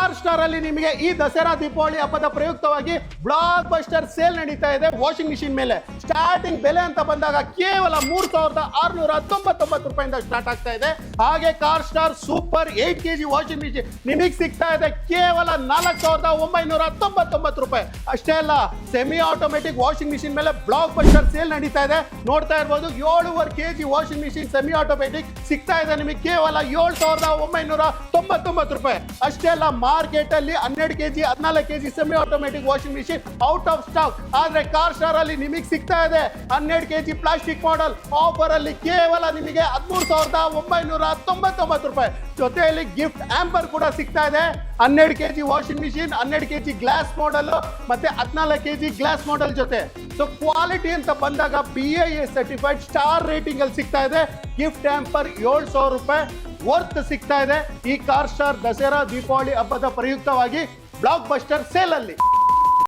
Car star ಅಲ್ಲಿ ನಿಮಗೆ ಈ ದಸರಾ ದೀಪಾವಳಿ ಹಬ್ಬದ ಪ್ರಯುಕ್ತವಾಗಿ ಬ್ಲಾಕ್ ಬಸ್ಟರ್ ಸೇಲ್ ನಡೀತಾ ಇದೆ ವಾಷಿಂಗ್ ಮಿಷಿನ್ ಮೇಲೆ. ಸ್ಟಾರ್ಟಿಂಗ್ ಬೆಲೆ ಅಂತ ಬಂದಾಗ ಕೇವಲ 3699 ರೂಪಾಯಿಂದ ಸ್ಟಾರ್ಟ್ ಆಗ್ತಾ ಇದೆ. ಹಾಗೆ car star super 8 kg washing machine ನಿಮಗೆ ಸಿಗ್ತಾ ಇದೆ ಕೇವಲ 4999 ರೂಪಾಯಿ. ಅಷ್ಟೇ ಅಲ್ಲ, ಸೆಮಿ ಆಟೋಮೆಟಿಕ್ ವಾಷಿಂಗ್ ಮಿಷಿನ್ ಮೇಲೆ ಬ್ಲಾಕ್ ಬಸ್ಟರ್ ಸೇಲ್ ನಡೀತಾ ಇದೆ. ನೋಡ್ತಾ ಇರ್ಬೋದು 7.5 kg washing machine semi automatic ಸಿಗ್ತಾ ಇದೆ ನಿಮಗೆ ಕೇವಲ 7999 ರೂಪಾಯಿ. ಅಷ್ಟೇ ಅಲ್ಲ, ಮಾರ್ಕೆಟ್ ಅಲ್ಲಿ 12 kg 14 kg semi automatic washing machine out of stock. ಆದ್ರೆ ಕಾರ್ ಸ್ಟಾರ್ ಅಲ್ಲಿ ನಿಮಗೆ ಸಿಗ್ತಾ ಇದೆ 12 kg ಪ್ಲಾಸ್ಟಿಕ್ ಮಾಡೆಲ್ ಆಫರ್ ಅಲ್ಲಿ ಕೇವಲ ನಿಮಗೆ 13,999 ರೂಪಾಯಿ. ಜೊತೆಯಲ್ಲಿ ಗಿಫ್ಟ್ ಆಂಪರ್ ಕೂಡ ಸಿಗ್ತಾ ಇದೆ. 12 kg washing machine, 12 kg glass model ಮತ್ತೆ 14 kg ಗ್ಲಾಸ್ ಮಾಡೆಲ್ ಜೊತೆ. ಸೊ ಕ್ವಾಲಿಟಿ ಅಂತ ಬಂದಾಗ BIA ಸರ್ಟಿಫೈಡ್ ಸ್ಟಾರ್ ರೇಟಿಂಗ್ ಅಲ್ಲಿ ಸಿಗ್ತಾ ಇದೆ. ಗಿಫ್ಟ್ ಆಂಪರ್ 7,000 ರೂಪಾಯಿ ವರ್ತ್ ಸಿಗ್ತಾ ಇದೆ ಈ ಕಾರ್ ಸ್ಟಾರ್ ದಸರಾ ದೀಪಾವಳಿ ಹಬ್ಬದ ಪ್ರಯುಕ್ತವಾಗಿ ಬ್ಲಾಕ್ ಬಸ್ಟರ್ ಸೇಲ್ ಅಲ್ಲಿ.